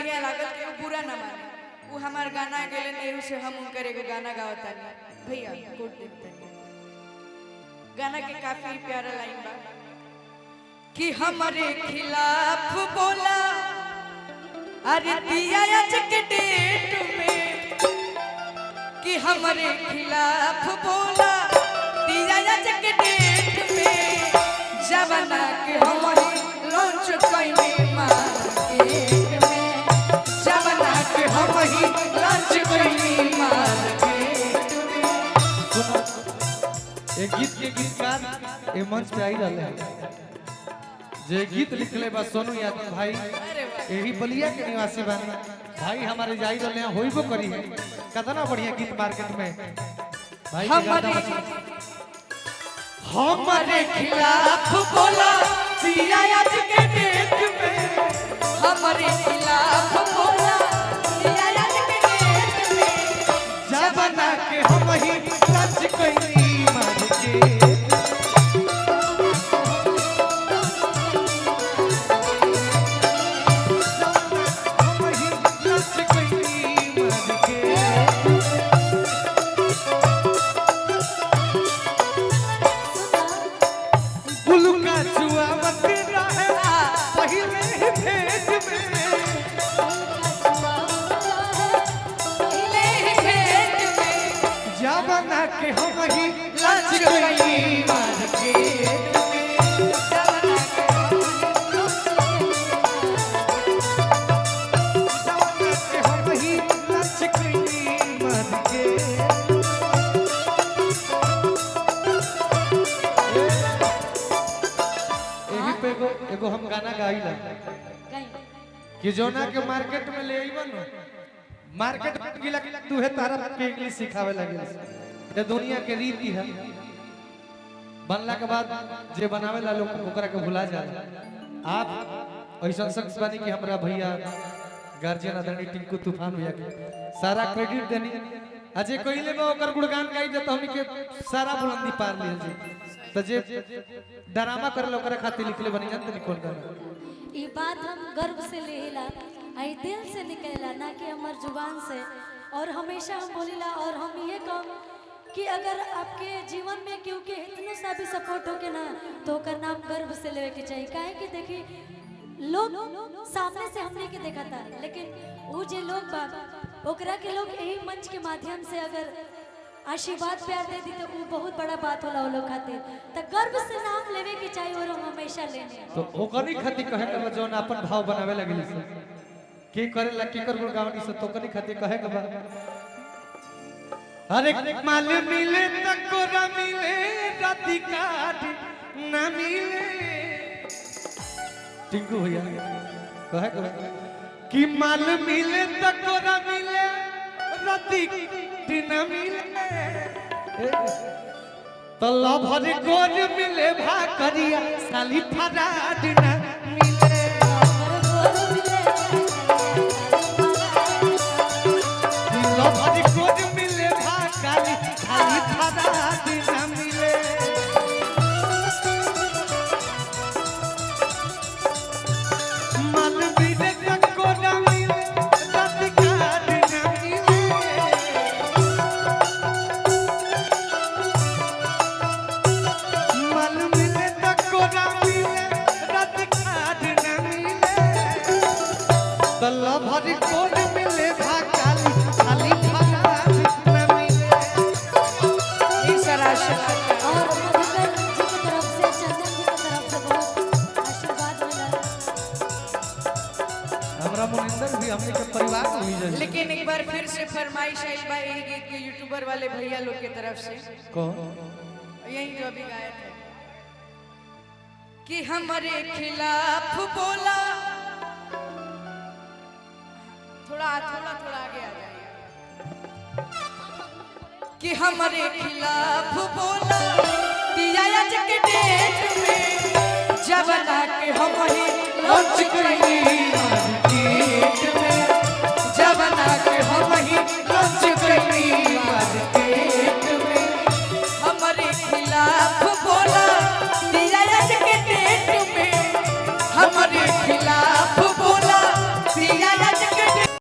बढ़िया लागल के बुरा ना माने। वो हमार गाना गेले नहीं से हम उनकर एगो गाना गावता भैया कोट देखते गाना के काफी प्यारा लाइन बा कि हमारे खिलाफ बोला अरे दिया आज के डेट में कि हमारे खिलाफ बोला दिया आज के डेट में जवाना के हम लॉन्च कइले मार्केट में जवाना के हम ही लॉन्च कइले मार्केट में। एक गीत के गीतकार ए मंच पे आई रहले हैं जे गीत लिखले बा सोनू यादव भाई यही बलिया के निवासी बानी भाई हमारे जाई रहले हैं होइबो करी है कितना बढ़िया गीत मार्केट में भाई के गाना हमारे खिलाफ बोला दिया आज के डेट में हमारे खिलाफ बोला दिया आज के डेट में जवाना के हम ही लंच कइली मार के के हम ही लंच कइली मार के एगो हम गाना गाइला कि जोना के मार्केट में ले आइबन मार्केट में गिला तू है तारा के इंग्लिश सिखावे लगे ये दुनिया के रीति है बनला के बाद जे बनावे ला लोग ओकरा के भुला जाला आप ऐसा शख्स बनी कि हमरा भैया गार्जियन आदरणीय टिंकू तूफान भैया के सारा क्रेडिट देनी अजय कोइले में ओकर गुणगान गाई दे तो हमनी के सारा बुलंदी पार ले जी तो जे ड्रामा करे ओकरा खातिर लिखले बनी जानते नहीं कौन गाना ये बात हम गर्व से लेला आई दिल से निकलेला ना कि हमार जुबान से और हमेशा हम बोलेला और हम ये कहम कि अगर आपके जीवन में क्योंकि इतना सा भी सपोर्ट हो के ना तो ओकर नाम गर्व से लेवे के चाहिए काहे कि देखी लोग सामने से हमने के देखा था लेकिन वो जे लोग बात ओकरा के लोग यही मंच के माध्यम से अगर आशीर्वाद प्यार दे दी तो वो बहुत बड़ा बात होला वो लोग खातिर तो गर्व से नाम लेवे के चाहिए और हम हमेशा लेने तो ओकनी खातिर कहे के जोन अपन भाव बनावे लगिल से के करेला केकर गुणगावनी से तोकनी खातिर कहे के बा अरे माल मिले तकोरा मिले राती काट ना मिले टिंकू भैया कहे कि माल मिले तकोरा मिले राती ना मिले तो लभर गोर मिले भाकरिया साली फराड ना मिले लभर गोर मिले भाकरी साली फराड ना मिले मन मिले तकोरा मिले राती काट ना मिले तल्ला भरी कोड मिले भाकाली खाली फराड न मिले ई सराशर और मधुकर जी की तरफ से चंदन जी की तरफ से बहुत आशीर्वाद मिला हमरा मुनिंदर भी हमने के परिवार में मिल जाए लेकिन एक बार फिर से फरमाइश आई बा यही गीत के यूट्यूबर वाले भैया लोग की तरफ से कौन यही जो अभी गाए थे कि हमारे खिलाफ बोला थोड़ा आगे आ जाइए कि हमारे खिलाफ बोला दिया आज के डेट में जवाना के हम ही लॉन्च कइली मार्केट